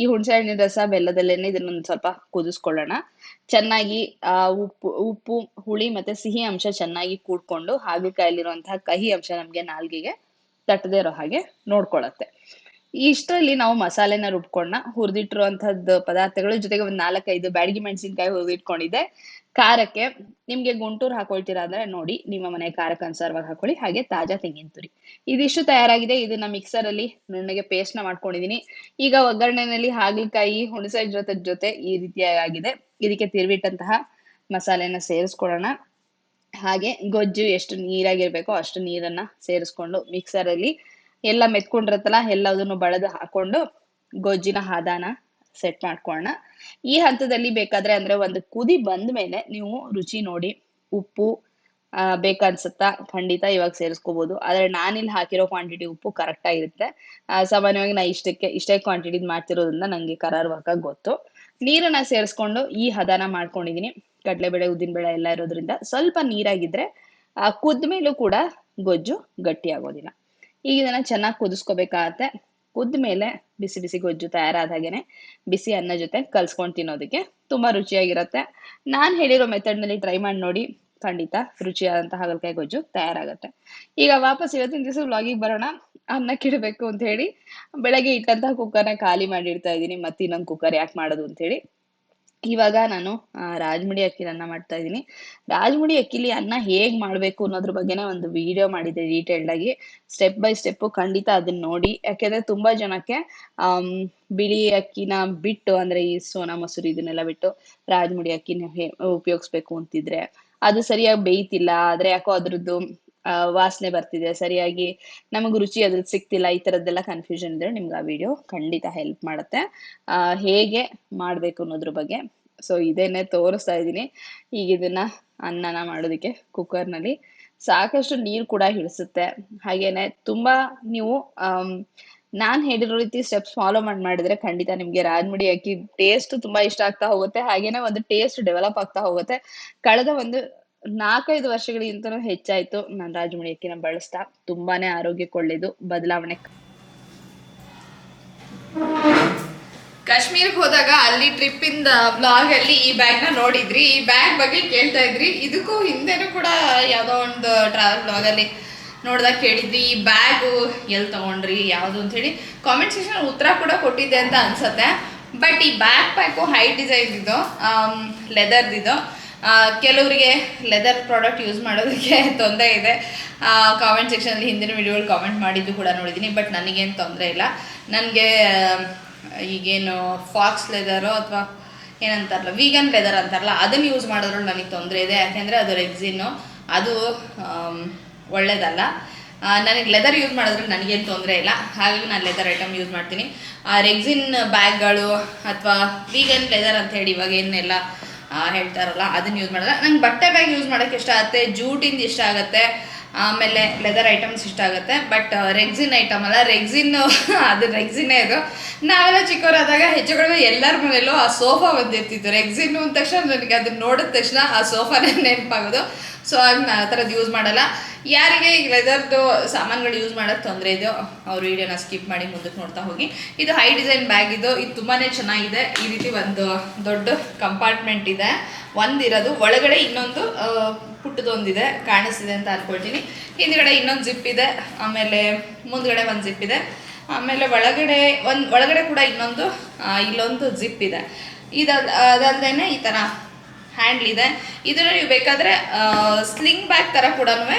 ಈ ಹುಣಸೆ ಹಣ್ಣಿನ ರಸ ಬೆಲ್ಲದಲ್ಲೇನೆ ಇದನ್ನ ಸ್ವಲ್ಪ ಕುದಿಸ್ಕೊಳ್ಳೋಣ. ಚೆನ್ನಾಗಿ ಉಪ್ಪು ಹುಳಿ ಮತ್ತೆ ಸಿಹಿ ಅಂಶ ಚೆನ್ನಾಗಿ ಕೂಡ್ಕೊಂಡು ಹಾಗಲಕಾಯಲ್ಲಿರುವಂತಹ ಕಹಿ ಅಂಶ ನಮ್ಗೆ ನಾಲ್ಗೆಗೆ ತಟ್ಟದೇ ಇರೋ ಹಾಗೆ ನೋಡ್ಕೊಳತ್ತೆ. ಇಷ್ಟರಲ್ಲಿ ನಾವು ಮಸಾಲೆನ ರುಬ್ಕೊಂಡ ಹುರಿದಿಟ್ಟಿರುವಂತಹದ್ದು ಪದಾರ್ಥಗಳು ಜೊತೆಗೆ ಒಂದ್ 4-5 ಬ್ಯಾಡಗಿ ಮೆಣಸಿನ್ಕಾಯಿ ಹುರಿದಿಟ್ಕೊಂಡಿದ್ದೆ. ಖಾರಕ್ಕೆ ನಿಮ್ಗೆ ಗುಂಟೂರು ಹಾಕೊಳ್ತೀರಾ ಅಂದ್ರೆ ನೋಡಿ, ನಿಮ್ಮ ಮನೆ ಖಾರಕ್ಕೆ ಅನುಸಾರವಾಗಿ ಹಾಕೊಳ್ಳಿ. ಹಾಗೆ ತಾಜಾ ತೆಂಗಿನ ತುರಿ. ಇದಿಷ್ಟು ತಯಾರಾಗಿದೆ. ಇದನ್ನ ಮಿಕ್ಸರ್ ಅಲ್ಲಿ ನುಣ್ಣಗೆ ಪೇಸ್ಟ್ ನ ಮಾಡ್ಕೊಂಡಿದೀನಿ. ಈಗ ಒಗ್ಗರಣೆಯಲ್ಲಿ ಹಾಗಲಕಾಯಿ ಹುಣಸೆ ಜೊತೆ ಈ ರೀತಿಯಾಗಿದೆ. ಇದಕ್ಕೆ ತಿರುವಿಟ್ಟಂತಹ ಮಸಾಲೆನ ಸೇರಿಸ್ಕೊಳ್ಳೋಣ. ಹಾಗೆ ಗೊಜ್ಜು ಎಷ್ಟು ನೀರಾಗಿರ್ಬೇಕೋ ಅಷ್ಟು ನೀರನ್ನ ಸೇರಿಸ್ಕೊಂಡು ಮಿಕ್ಸರಲ್ಲಿ ಎಲ್ಲ ಮೆತ್ಕೊಂಡಿರತ್ತಲ್ಲ ಎಲ್ಲದನ್ನು ಬಳೆದು ಹಾಕೊಂಡು ಗೊಜ್ಜಿನ ಹದಾನ ಸೆಟ್ ಮಾಡ್ಕೊಳ್ಳೋಣ. ಈ ಹಂತದಲ್ಲಿ ಬೇಕಾದ್ರೆ ಅಂದ್ರೆ ಒಂದು ಕುದಿ ಬಂದ ಮೇಲೆ ನೀವು ರುಚಿ ನೋಡಿ ಉಪ್ಪು ಬೇಕನ್ಸುತ್ತಾ ಖಂಡಿತ ಇವಾಗ ಸೇರಿಸ್ಕೋಬಹುದು. ಆದ್ರೆ ನಾನಿಲ್ಲಿ ಹಾಕಿರೋ ಕ್ವಾಂಟಿಟಿ ಉಪ್ಪು ಕರೆಕ್ಟ್ ಆಗಿರುತ್ತೆ. ಸಾಮಾನ್ಯವಾಗಿ ನಾ ಇಷ್ಟೇ ಕ್ವಾಂಟಿಟಿ ಮಾಡ್ತಿರೋದ್ರಿಂದ ನಂಗೆ ಕರಾರುವಾಕಾಗಿ ಗೊತ್ತು. ನೀರನ್ನ ಸೇರಿಸ್ಕೊಂಡು ಈ ಹದನ ಮಾಡ್ಕೊಂಡಿದೀನಿ. ಕಡಲೆಬೇಳೆ ಉದ್ದಿನಬೇಳೆ ಎಲ್ಲ ಇರೋದ್ರಿಂದ ಸ್ವಲ್ಪ ನೀರಾಗಿದ್ರೆ ಕುದ್ದ ಮೇಲೂ ಕೂಡ ಗೊಜ್ಜು ಗಟ್ಟಿ ಆಗೋದಿಲ್ಲ. ಈಗ ಇದನ್ನ ಚೆನ್ನಾಗಿ ಕುದಿಸ್ಕೋಬೇಕಾಗತ್ತೆ. ಕುದ್ದ ಮೇಲೆ ಬಿಸಿ ಬಿಸಿ ಗೊಜ್ಜು ತಯಾರಾದಾಗೇನೆ ಬಿಸಿ ಅನ್ನ ಜೊತೆ ಕಲ್ಸ್ಕೊಂಡು ತಿನ್ನೋದಕ್ಕೆ ತುಂಬಾ ರುಚಿಯಾಗಿರುತ್ತೆ. ನಾನ್ ಹೇಳಿರೋ ಮೆಥಡ್ ನಲ್ಲಿ ಟ್ರೈ ಮಾಡಿ ನೋಡಿ, ಖಂಡಿತ ರುಚಿಯಾದಂತಹ ಹಾಗಲಕಾಯಿ ಗೊಜ್ಜು ತಯಾರಾಗತ್ತೆ. ಈಗ ವಾಪಸ್ ಇವತ್ತಿನ ದಿವಸ ವ್ಲಾಗಿಗೆ ಬರೋಣ. ಅನ್ನಕ್ಕಿಡಬೇಕು ಅಂತ ಹೇಳಿ ಬೆಳಗ್ಗೆ ಇಟ್ಟಂತಹ ಕುಕ್ಕರ್ನ ಖಾಲಿ ಮಾಡಿಡ್ತಾ ಇದ್ದೀನಿ. ಮತ್ತೆ ಇನ್ನೊಂದು ಕುಕ್ಕರ್ ಯಾಕೆ ಮಾಡೋದು ಅಂತ ಹೇಳಿ ಇವಾಗ ನಾನು ರಾಜಮುಡಿ ಅಕ್ಕಿನ ಅನ್ನ ಮಾಡ್ತಾ ಇದ್ದೀನಿ. ರಾಜಮುಡಿ ಅಕ್ಕಿಲಿ ಅನ್ನ ಹೇಗ್ ಮಾಡ್ಬೇಕು ಅನ್ನೋದ್ರ ಬಗ್ಗೆನೇ ಒಂದು ವಿಡಿಯೋ ಮಾಡಿದ್ದೆ ಡೀಟೇಲ್ಡ್ ಆಗಿ, ಸ್ಟೆಪ್ ಬೈ ಸ್ಟೆಪ್. ಖಂಡಿತ ಅದನ್ನ ನೋಡಿ. ಯಾಕೆಂದ್ರೆ ತುಂಬಾ ಜನಕ್ಕೆ ಬಿಳಿ ಅಕ್ಕಿನ ಬಿಟ್ಟು ಅಂದ್ರೆ ಈ ಸೋನಾ ಮಸೂರಿ ಇದನ್ನೆಲ್ಲ ಬಿಟ್ಟು ರಾಜಮುಡಿ ಅಕ್ಕಿನ ಉಪಯೋಗಿಸ್ಬೇಕು ಅಂತಿದ್ರೆ ಅದು ಸರಿಯಾಗಿ ಬೇಯ್ತಿಲ್ಲ, ಆದ್ರೆ ಯಾಕೋ ಅದ್ರದ್ದು ವಾಸನೆ ಬರ್ತಿದೆ, ಸರಿಯಾಗಿ ನಮಗ್ ರುಚಿ ಅದ್ರದ್ದು ಸಿಕ್ತಿಲ್ಲ, ಈ ತರದ್ದೆಲ್ಲ ಕನ್ಫ್ಯೂಷನ್ ಇದ್ರೆ ನಿಮ್ಗೆ ಆ ವಿಡಿಯೋ ಖಂಡಿತ ಹೆಲ್ಪ್ ಮಾಡುತ್ತೆ ಹೇಗೆ ಮಾಡ್ಬೇಕು ಅನ್ನೋದ್ರ ಬಗ್ಗೆ. ಸೊ ಇದೇನೆ ತೋರಿಸ್ತಾ ಇದ್ದೀನಿ. ಈಗ ಇದನ್ನ ಅನ್ನನ ಮಾಡೋದಕ್ಕೆ ಕುಕ್ಕರ್ನಲ್ಲಿ ಸಾಕಷ್ಟು ನೀರು ಕೂಡ ಹಿಡಿಸುತ್ತೆ. ಹಾಗೇನೆ ತುಂಬಾ ನೀವು ನಾನ್ ಹೇಳಿರೋ ರೀತಿ ಸ್ಟೆಪ್ಸ್ ಫಾಲೋ ಮಾಡಿದ್ರೆ ಖಂಡಿತ ನಿಮ್ಗೆ ರಾಜಮುಡಿ ಅಕ್ಕಿ ಟೇಸ್ಟ್ ತುಂಬಾ ಇಷ್ಟ ಆಗ್ತಾ ಹೋಗುತ್ತೆ. ಹಾಗೇನೆ ಒಂದು ಟೇಸ್ಟ್ ಡೆವಲಪ್ ಆಗ್ತಾ ಹೋಗುತ್ತೆ. ಕಳೆದ ಒಂದು 4-5 ವರ್ಷಗಳಿಗಿಂತನೂ ಹೆಚ್ಚಾಯ್ತು ನಾನು ರಾಜಮುಡಿ ಅಕ್ಕಿನ ಬಳಸ್ತಾ. ತುಂಬಾನೇ ಆರೋಗ್ಯಕ್ಕೆ ಒಳ್ಳೇದು, ಬದಲಾವಣೆ. ಕಾಶ್ಮೀರಕ್ಕೆ ಹೋದಾಗ ಅಲ್ಲಿ ಟ್ರಿಪ್ ಇಂದ ಬ್ಲಾಗ್ ಅಲ್ಲಿ ಈ ಬ್ಯಾಗ್ ನ ನೋಡಿದ್ರಿ. ಈ ಬ್ಯಾಗ್ ಬಗ್ಗೆ ಕೇಳ್ತಾ ಇದ್ರಿ. ಇದಕ್ಕೂ ಹಿಂದೆನೂ ಕೂಡ ಯಾವ್ದೋ ಒಂದು ಟ್ರಾವೆಲ್ ಬ್ಲಾಗ್ ಅಲ್ಲಿ ನೋಡ್ದಾಗ ಕೇಳಿದ್ರಿ ಈ ಬ್ಯಾಗು ಎಲ್ಲಿ ತಗೊಂಡ್ರಿ ಯಾವುದು ಅಂತ ಹೇಳಿ. ಕಾಮೆಂಟ್ ಸೆಕ್ಷನ್ ಉತ್ತರ ಕೂಡ ಕೊಟ್ಟಿದ್ದೆ ಅಂತ ಅನ್ಸತ್ತೆ. ಬಟ್ ಈ ಬ್ಯಾಗ್ ಪ್ಯಾಕು ಹೈ ಡಿಸೈನ್ ಇದು, ಲೆದರ್ದಿದು. ಕೆಲವರಿಗೆ ಲೆದರ್ ಪ್ರಾಡಕ್ಟ್ ಯೂಸ್ ಮಾಡೋದಕ್ಕೆ ತೊಂದರೆ ಇದೆ. ಕಾಮೆಂಟ್ ಸೆಕ್ಷನಲ್ಲಿ ಹಿಂದಿನ ವಿಡಿಯೋಗಳು ಕಾಮೆಂಟ್ ಮಾಡಿದ್ದು ಕೂಡ ನೋಡಿದ್ದೀನಿ. ಬಟ್ ನನಗೇನು ತೊಂದರೆ ಇಲ್ಲ. ನನಗೆ ಈಗೇನು ಫಾಕ್ಸ್ ಲೆದರೋ ಅಥವಾ ಏನಂತಾರಲ್ಲ ವೀಗನ್ ಲೆದರ್ ಅಂತಾರಲ್ಲ ಅದನ್ನು ಯೂಸ್ ಮಾಡೋದ್ರಲ್ಲಿ ನನಗೆ ತೊಂದರೆ ಇದೆ. ಯಾಕೆಂದರೆ ಅದು ರೆಕ್ಸಿನ್ನು, ಅದು ಒಳ್ಳೇದಲ್ಲ. ನನಗೆ ಲೆದರ್ ಯೂಸ್ ಮಾಡೋದ್ರಲ್ಲಿ ನನಗೇನು ತೊಂದರೆ ಇಲ್ಲ, ಹಾಗಾಗಿ ನಾನು ಲೆದರ್ ಐಟಮ್ ಯೂಸ್ ಮಾಡ್ತೀನಿ. ರೆಕ್ಸಿನ್ ಬ್ಯಾಗ್ಗಳು ಅಥವಾ ವೀಗನ್ ಲೆದರ್ ಅಂತ ಹೇಳಿ ಇವಾಗ ಏನೆಲ್ಲ ಹೇಳ್ತಾರಲ್ಲ ಅದನ್ನು ಯೂಸ್ ಮಾಡೋಲ್ಲ. ನಂಗೆ ಬಟ್ಟೆ ಬ್ಯಾಗ್ ಯೂಸ್ ಮಾಡೋಕ್ಕೆ ಇಷ್ಟ ಆಗುತ್ತೆ, ಜೂಟಿಂದ ಇಷ್ಟ ಆಗುತ್ತೆ, ಆಮೇಲೆ ಲೆದರ್ ಐಟಮ್ಸ್ ಇಷ್ಟ ಆಗುತ್ತೆ. ಬಟ್ ರೆಕ್ಸಿನ್ ಐಟಮ್ ಅಲ್ಲ, ರೆಕ್ಸಿನ್ ಅದು ರೆಕ್ಸಿನೇ ಇದು. ನಾವೆಲ್ಲ ಚಿಕ್ಕವರಾದಾಗ ಹೆಚ್ಚು ಕಡಿಮೆ ಎಲ್ಲರ ಮನೆಯಲ್ಲೂ ಆ ಸೋಫಾ ಬಂದಿರ್ತಿತ್ತು. ರೆಕ್ಸಿನ್ ಅಂದ ತಕ್ಷಣ ನನಗೆ ಅದನ್ನ ನೋಡಿದ ತಕ್ಷಣ ಆ ಸೋಫಾನೇ ನೆನಪಾಗೋದು. ಸೊ ಆಗ ನಾನು ಆ ಥರದ್ದು ಯೂಸ್ ಮಾಡಲ್ಲ. ಯಾರಿಗೆ ಈಗ ಲೆದರ್ದು ಸಾಮಾನುಗಳು ಯೂಸ್ ಮಾಡೋಕ್ಕೆ ತೊಂದರೆ ಇದೆಯೋ ಅವ್ರ ವಿಡಿಯೋನ ಸ್ಕಿಪ್ ಮಾಡಿ ಮುಂದಕ್ಕೆ ನೋಡ್ತಾ ಹೋಗಿ. ಇದು ಹೈ ಡಿಸೈನ್ ಬ್ಯಾಗ್ ಇದು ತುಂಬಾ ಚೆನ್ನಾಗಿದೆ. ಈ ರೀತಿ ಒಂದು ದೊಡ್ಡ ಕಂಪಾರ್ಟ್ಮೆಂಟ್ ಇದೆ ಒಂದಿರೋದು, ಒಳಗಡೆ ಇನ್ನೊಂದು ಪುಟ್ಟದೊಂದಿದೆ ಕಾಣಿಸ್ತಿದೆ ಅಂತ ಅನ್ಕೊಳ್ತೀನಿ. ಹಿಂದ್ಗಡೆ ಇನ್ನೊಂದು ಜಿಪ್ ಇದೆ, ಆಮೇಲೆ ಮುಂದ್ಗಡೆ ಒಂದು ಜಿಪ್ ಇದೆ, ಆಮೇಲೆ ಒಳಗಡೆ ಕೂಡ ಇಲ್ಲೊಂದು ಜಿಪ್ ಇದೆ. ಅದಲ್ಲದೆ ಈ ಥರ ಹ್ಯಾಂಡ್ಲ್ ಇದೆ. ಇದನ್ನು ನೀವು ಬೇಕಾದರೆ ಸ್ಲಿಂಗ್ ಬ್ಯಾಗ್ ಥರ ಕೂಡ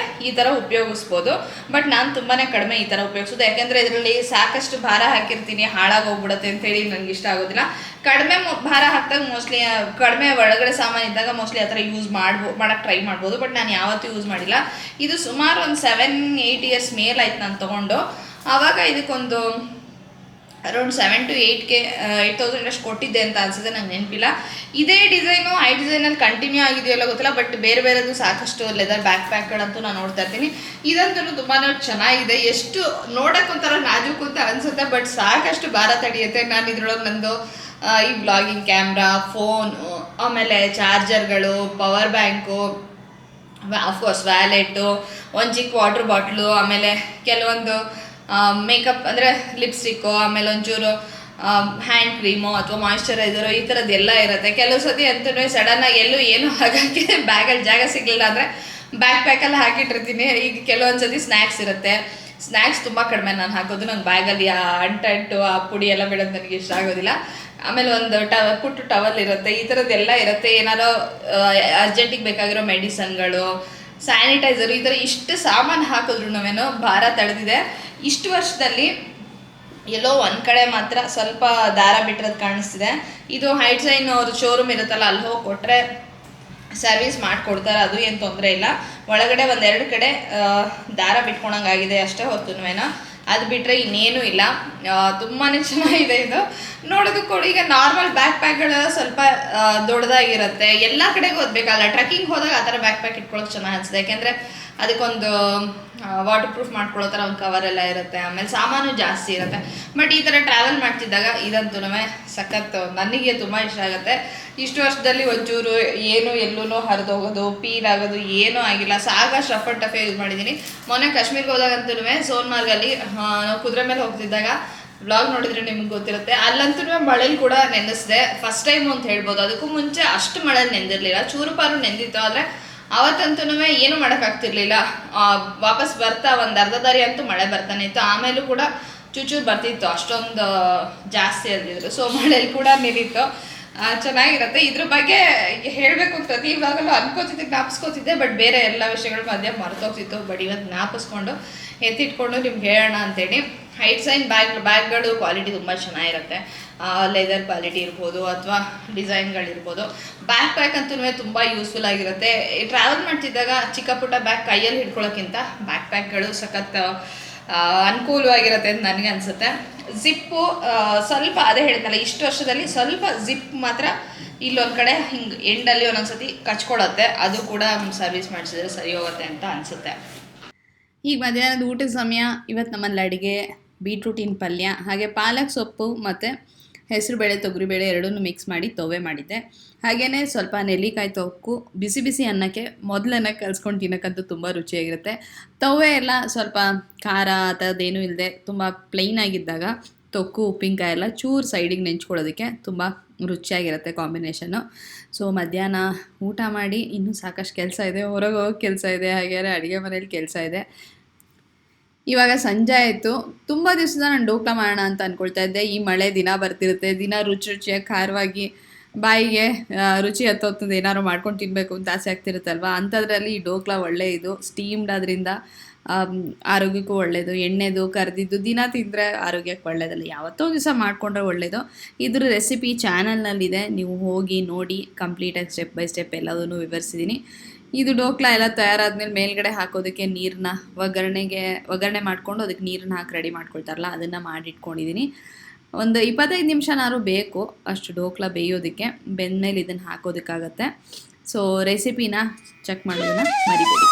ಈ ಥರ ಉಪಯೋಗಿಸ್ಬೋದು. ಬಟ್ ನಾನು ತುಂಬಾ ಕಡಿಮೆ ಈ ಥರ ಉಪಯೋಗಿಸೋದು. ಯಾಕೆಂದರೆ ಇದರಲ್ಲಿ ಸಾಕಷ್ಟು ಭಾರ ಹಾಕಿರ್ತೀನಿ, ಹಾಳಾಗೋಗ್ಬಿಡುತ್ತೆ ಅಂತೇಳಿ ನನಗೆ ಇಷ್ಟ ಆಗೋದಿಲ್ಲ. ಕಡಿಮೆ ಭಾರ ಹಾಕಿದಾಗ ಮೋಸ್ಟ್ಲಿ ಕಡಿಮೆ ಒಳಗಡೆ ಸಾಮಾನು ಇದ್ದಾಗ ಮೋಸ್ಟ್ಲಿ ಆ ಥರ ಯೂಸ್ ಮಾಡೋಕ್ಕೆ ಟ್ರೈ ಮಾಡ್ಬೋದು. ಬಟ್ ನಾನು ಯಾವತ್ತೂ ಯೂಸ್ ಮಾಡಿಲ್ಲ. ಇದು ಸುಮಾರು ಒಂದು 7-8 ಇಯರ್ಸ್ ಮೇಲಾಯ್ತು ನಾನು ತೊಗೊಂಡು. ಆವಾಗ ಇದಕ್ಕೊಂದು ಅರೌಂಡ್ 7 to 8,000 ಅಷ್ಟು ಕೊಟ್ಟಿದ್ದೆ ಅಂತ ಅನ್ಸುತ್ತೆ, ನಂಗೆ ನೆನಪಿಲ್ಲ. ಇದೇ ಡಿಸೈನು ಹೈ ಡಿಸೈನಲ್ಲಿ ಕಂಟಿನ್ಯೂ ಆಗಿದೆಯಲ್ಲ ಗೊತ್ತಿಲ್ಲ. ಬಟ್ ಬೇರೆದು ಸಾಕಷ್ಟು ಲೆದರ್ ಬ್ಯಾಕ್ ಪ್ಯಾಕ್ಗಳಂತೂ ನಾನು ನೋಡ್ತಾ ಇರ್ತೀನಿ. ಇದಂತೂ ತುಂಬಾ ಚೆನ್ನಾಗಿದೆ. ಎಷ್ಟು ನೋಡೋಕ್ಕೊಂಥರ ನಾಜೂಕು ಅಂತ ಅನಿಸುತ್ತೆ, ಬಟ್ ಸಾಕಷ್ಟು ಭಾರ ತಡೆಯುತ್ತೆ. ನಾನು ಇದ್ರೊಳಗೆ ನಂದು ಈ ಬ್ಲಾಗಿಂಗ್ ಕ್ಯಾಮ್ರಾ, ಫೋನು, ಆಮೇಲೆ ಚಾರ್ಜರ್ಗಳು, ಪವರ್ ಬ್ಯಾಂಕು, ಅಫ್ಕೋರ್ಸ್ ವ್ಯಾಲೆಟು, ಒಂದು ಚಿಕ್ಕ ವಾಟರ್ ಬಾಟ್ಲು, ಆಮೇಲೆ ಕೆಲವೊಂದು ಮೇಕಪ್ ಅಂದರೆ ಲಿಪ್ಸ್ಟಿಕ್ಕು, ಆಮೇಲೆ ಒಂಚೂರು ಹ್ಯಾಂಡ್ ಕ್ರೀಮು ಅಥವಾ ಮಾಯಿಶ್ಚರೈಸರು ಈ ಥರದ್ದೆಲ್ಲ ಇರುತ್ತೆ. ಕೆಲವು ಸತಿ ಅಂತೂ ಸಡನ್ನಾಗಿ ಎಲ್ಲೂ ಏನು ಹಾಗಾಗಿ ಬ್ಯಾಗಲ್ಲಿ ಜಾಗ ಸಿಗಲಿಲ್ಲ ಅಂದರೆ ಬ್ಯಾಕ್ ಪ್ಯಾಕಲ್ಲಿ ಹಾಕಿಟ್ಟಿರ್ತೀನಿ. ಈಗ ಕೆಲವೊಂದು ಸತಿ ಸ್ನ್ಯಾಕ್ಸ್ ಇರುತ್ತೆ. ಸ್ನ್ಯಾಕ್ಸ್ ತುಂಬ ಕಡಿಮೆ ನಾನು ಹಾಕೋದು. ನಂಗೆ ಬ್ಯಾಗಲ್ಲಿ ಆ ಅಂಟು ಆ ಪುಡಿ ಎಲ್ಲ ಬಿಡೋದು ನನಗೆ ಇಷ್ಟ ಆಗೋದಿಲ್ಲ. ಆಮೇಲೆ ಒಂದು ಪುಟ್ಟು ಟವಲ್ ಇರುತ್ತೆ, ಈ ಥರದ್ದೆಲ್ಲ ಇರುತ್ತೆ. ಏನಾರೋ ಅರ್ಜೆಂಟಿಗೆ ಬೇಕಾಗಿರೋ ಮೆಡಿಸನ್ಗಳು, ಸ್ಯಾನಿಟೈಸರು, ಈ ಥರ ಇಷ್ಟು ಸಾಮಾನು ಹಾಕಿದ್ರು ಭಾರ ತಡೆದಿದೆ. ಇಷ್ಟು ವರ್ಷದಲ್ಲಿ ಎಲ್ಲೋ ಒಂದು ಕಡೆ ಮಾತ್ರ ಸ್ವಲ್ಪ ದಾರ ಬಿಟ್ಟಿರೋದು ಕಾಣಿಸ್ತಿದೆ. ಇದು ಹೈ ಡಿಸೈನ್ ಅವ್ರ ಶೋರೂಮ್ ಇರುತ್ತಲ್ಲ, ಅಲ್ಲಿ ಹೋಗಿ ಕೊಟ್ಟರೆ ಸರ್ವಿಸ್ ಮಾಡಿಕೊಡ್ತಾರೆ, ಅದು ಏನು ತೊಂದರೆ ಇಲ್ಲ. ಒಳಗಡೆ ಒಂದೆರಡು ಕಡೆ ದಾರ ಬಿಟ್ಕೊಳಂಗಾಗಿದೆ ಅಷ್ಟೇ ಹೊರತುನುವೇನ, ಅದು ಬಿಟ್ಟರೆ ಇನ್ನೇನು ಇಲ್ಲ. ತುಂಬಾ ಚೆನ್ನಾಗಿದೆ ಇದು ನೋಡೋದಕ್ಕೆ ಕೂಡ. ಈಗ ನಾರ್ಮಲ್ ಬ್ಯಾಕ್ ಪ್ಯಾಕ್ಗಳು ಸ್ವಲ್ಪ ದೊಡ್ಡದಾಗಿರುತ್ತೆ, ಎಲ್ಲ ಕಡೆಗೂ ಓದಬೇಕಲ್ಲ. ಟ್ರೆಕ್ಕಿಂಗ್ ಹೋದಾಗ ಆ ಥರ ಬ್ಯಾಕ್ ಪ್ಯಾಕ್ ಇಟ್ಕೊಳ್ಳೋಕೆ ಚೆನ್ನಾಗಿ ಅನಿಸುತ್ತೆ, ಯಾಕೆಂದರೆ ಅದಕ್ಕೊಂದು ವಾಟರ್ ಪ್ರೂಫ್ ಮಾಡ್ಕೊಳ್ಳೋ ಥರ ಒಂದು ಕವರ್ ಎಲ್ಲ ಇರುತ್ತೆ, ಆಮೇಲೆ ಸಾಮಾನು ಜಾಸ್ತಿ ಇರುತ್ತೆ. ಬಟ್ ಈ ಥರ ಟ್ರಾವೆಲ್ ಮಾಡ್ತಿದ್ದಾಗ ಇದಂತೂ ಸಖತ್ತು ನನಗೆ ತುಂಬ ಇಷ್ಟ ಆಗುತ್ತೆ. ಇಷ್ಟು ವರ್ಷದಲ್ಲಿ ಒಂಚೂರು ಏನು ಎಲ್ಲೂ ಹರಿದೋಗೋದು ಪೀಲ್ ಆಗೋದು ಏನೂ ಆಗಿಲ್ಲ. ಸಾಕಷ್ಟು ರಫ್ ಆ್ಯಂಡ್ ಟಫೇ ಯೂಸ್ ಮಾಡಿದ್ದೀನಿ. ಮೊನ್ನೆ ಕಾಶ್ಮೀರ್ಗೆ ಹೋದಾಗಂತೂ ಸೋನ್ಮಾರ್ಗಲ್ಲಿ ನಾವು ಕುದುರೆ ಮೇಲೆ ಹೋಗ್ತಿದ್ದಾಗ ವ್ಲಾಗ್ ನೋಡಿದ್ರೆ ನಿಮ್ಗೆ ಗೊತ್ತಿರುತ್ತೆ, ಅಲ್ಲಂತೂ ಮಳೇಲಿ ಕೂಡ ನೆನೆಸಿದೆ. ಫಸ್ಟ್ ಟೈಮ್ ಅಂತ ಹೇಳ್ಬೋದು. ಅದಕ್ಕೂ ಮುಂಚೆ ಅಷ್ಟು ಮಳೇಲಿ ನೆಂದಿರಲಿಲ್ಲ, ಚೂರು ಪಾರು ನೆಂದಿತ್ತು. ಆದರೆ ಅವತ್ತಂತೂ ಏನು ಮಾಡೋಕ್ಕಾಗ್ತಿರ್ಲಿಲ್ಲ. ವಾಪಸ್ ಬರ್ತಾ ಒಂದು ಅರ್ಧ ದಾರಿ ಅಂತೂ ಮಳೆ ಬರ್ತಾನೆ ಇತ್ತು, ಆಮೇಲೂ ಕೂಡ ಚೂಚೂರು ಬರ್ತಿತ್ತು, ಅಷ್ಟೊಂದು ಜಾಸ್ತಿ ಅಲ್ಲಿದ್ರು. ಸೊ ಮಳೇಲಿ ಕೂಡ ನಿಲ್ಲಿತ್ತು. ಚೆನ್ನಾಗಿರುತ್ತೆ. ಇದ್ರ ಬಗ್ಗೆ ಹೇಳಬೇಕು ಪ್ರತಿ ಇವಾಗಲೂ ಅನ್ಕೋತಿದ್ದೆ, ಜ್ಞಾಪಿಸ್ಕೋತಿದ್ದೆ, ಬಟ್ ಬೇರೆ ಎಲ್ಲ ವಿಷಯಗಳ ಮಧ್ಯೆ ಮರ್ತೋಗ್ತಿತ್ತು. ಬಟ್ ಇವತ್ತು ಜ್ಞಾಪಿಸ್ಕೊಂಡು ಎತ್ತಿಟ್ಕೊಂಡು ನಿಮ್ಗೆ ಹೇಳೋಣ ಅಂತೇಳಿ. ಹೈಟ್ ಸೈನ್ ಬ್ಯಾಗ್ಗಳು ಕ್ವಾಲಿಟಿ ತುಂಬ ಚೆನ್ನಾಗಿರುತ್ತೆ. ಲೆದರ್ ಕ್ವಾಲಿಟಿ ಇರ್ಬೋದು ಅಥವಾ ಡಿಸೈನ್ಗಳಿರ್ಬೋದು. ಬ್ಯಾಕ್ ಪ್ಯಾಕ್ ಅಂತೂ ತುಂಬ ಯೂಸ್ಫುಲ್ ಆಗಿರುತ್ತೆ. ಟ್ರಾವೆಲ್ ಮಾಡ್ತಿದ್ದಾಗ ಚಿಕ್ಕ ಪುಟ್ಟ ಬ್ಯಾಗ್ ಕೈಯಲ್ಲಿ ಹಿಡ್ಕೊಳ್ಳೋಕ್ಕಿಂತ ಬ್ಯಾಕ್ ಪ್ಯಾಕ್ಗಳು ಸಖತ್ ಅನುಕೂಲವಾಗಿರುತ್ತೆ ಅಂತ ನನಗೆ ಅನಿಸುತ್ತೆ. ಜಿಪ್ಪು ಸ್ವಲ್ಪ ಅದೇ ಹೇಳಿದ್ನಲ್ಲ, ಇಷ್ಟು ವರ್ಷದಲ್ಲಿ ಸ್ವಲ್ಪ ಜಿಪ್ ಮಾತ್ರ ಇಲ್ಲೊಂದು ಕಡೆ ಹಿಂಗೆ ಎಂಡಲ್ಲಿ ಒಂದೊಂದ್ಸತಿ ಕಚ್ಕೊಳತ್ತೆ, ಅದು ಕೂಡ ಸರ್ವಿಸ್ ಮಾಡಿಸಿದ್ರೆ ಸರಿ ಹೋಗುತ್ತೆ ಅಂತ ಅನಿಸುತ್ತೆ. ಈಗ ಮಧ್ಯಾಹ್ನದ ಊಟದ ಸಮಯ. ಇವತ್ತು ನಮ್ಮಲ್ಲಿ ಅಡುಗೆ ಬೀಟ್ರೂಟಿನ ಪಲ್ಯ, ಹಾಗೆ ಪಾಲಕ್ ಸೊಪ್ಪು ಮತ್ತು ಹೆಸರುಬೇಳೆ ತೊಗರಿಬೇಳೆ ಎರಡನ್ನೂ ಮಿಕ್ಸ್ ಮಾಡಿ ತೋವೆ ಮಾಡಿದ್ದೆ. ಹಾಗೆಯೇ ಸ್ವಲ್ಪ ನೆಲ್ಲಿಕಾಯಿ ತೊಕ್ಕು ಬಿಸಿ ಬಿಸಿ ಅನ್ನಕ್ಕೆ ಮೊದಲನ್ನ ಕಲಿಸ್ಕೊಂಡು ತಿನ್ನೋಕ್ಕಂತೂ ತುಂಬ ರುಚಿಯಾಗಿರುತ್ತೆ. ತೋವೆ ಎಲ್ಲ ಸ್ವಲ್ಪ ಖಾರ ಆ ಥರದ್ದೇನೂ ಇಲ್ಲದೆ ತುಂಬ ಪ್ಲೈನಾಗಿದ್ದಾಗ ತೊಕ್ಕು ಉಪ್ಪಿನಕಾಯಿ ಎಲ್ಲ ಚೂರು ಸೈಡಿಗೆ ನೆಂಚ್ಕೊಳ್ಳೋದಕ್ಕೆ ತುಂಬ ರುಚಿಯಾಗಿರುತ್ತೆ ಕಾಂಬಿನೇಷನ್ನು. ಸೊ ಮಧ್ಯಾಹ್ನ ಊಟ ಮಾಡಿ ಇನ್ನೂ ಸಾಕಷ್ಟು ಕೆಲಸ ಇದೆ, ಹೊರಗೆ ಹೋಗೋಕ್ಕೆ ಕೆಲಸ ಇದೆ, ಹಾಗೆ ಅಡುಗೆ ಮನೇಲಿ ಕೆಲಸ ಇದೆ. ಇವಾಗ ಸಂಜೆ ಆಯಿತು. ತುಂಬ ದಿವಸದ ನಾನು ಡೋಕ್ಲಾ ಮಾಡೋಣ ಅಂತ ಅಂದ್ಕೊಳ್ತಾ ಇದ್ದೆ. ಈ ಮಳೆ ದಿನ ಬರ್ತಿರುತ್ತೆ, ದಿನ ರುಚಿಯಾಗಿ ಖಾರವಾಗಿ ಬಾಯಿಗೆ ರುಚಿ ಹತ್ತೋಗ್ತದೆ, ಏನಾದ್ರು ಮಾಡ್ಕೊಂಡು ತಿನ್ನಬೇಕು ಅಂತ ಆಸೆ ಆಗ್ತಿರುತ್ತಲ್ವ. ಅಂಥದ್ರಲ್ಲಿ ಈ ಡೋಕ್ಲಾ ಒಳ್ಳೆ ಇದು ಸ್ಟೀಮ್ಡ್ ಆದ್ರಿಂದ ಆರೋಗ್ಯಕ್ಕೂ ಒಳ್ಳೆಯದು. ಎಣ್ಣೆದು ಕರೆದಿದ್ದು ದಿನ ತಿಂದರೆ ಆರೋಗ್ಯಕ್ಕೆ ಒಳ್ಳೆಯದಲ್ಲ, ಯಾವತ್ತೋ ದಿವಸ ಮಾಡಿಕೊಂಡ್ರೆ ಒಳ್ಳೆಯದು. ಇದ್ರ ರೆಸಿಪಿ ಚಾನಲ್ನಲ್ಲಿದೆ, ನೀವು ಹೋಗಿ ನೋಡಿ. ಕಂಪ್ಲೀಟಾಗಿ ಸ್ಟೆಪ್ ಬೈ ಸ್ಟೆಪ್ ಎಲ್ಲದನ್ನು ವಿವರಿಸಿದ್ದೀನಿ. ಇದು ಡೋಕ್ಲಾ ಎಲ್ಲ ತಯಾರಾದ್ಮೇಲೆ ಮೇಲ್ಗಡೆ ಹಾಕೋದಕ್ಕೆ ನೀರನ್ನ ಒಗ್ಗರಣೆ ಮಾಡಿಕೊಂಡು ಅದಕ್ಕೆ ನೀರನ್ನ ಹಾಕಿ ರೆಡಿ ಮಾಡ್ಕೊಳ್ತಾರಲ್ಲ, ಅದನ್ನು ಮಾಡಿಟ್ಕೊಂಡಿದ್ದೀನಿ. ಒಂದು 25 ನಿಮಿಷನಾದ್ರು ಬೇಕು ಅಷ್ಟು ಡೋಕ್ಲಾ ಬೇಯೋದಕ್ಕೆ. ಬೆಂದಮೇಲೆ ಇದನ್ನು ಹಾಕೋದಕ್ಕಾಗತ್ತೆ. ಸೊ ರೆಸಿಪಿನ ಚೆಕ್ ಮಾಡೋದನ್ನು ಮರಿಬೇಡಿ.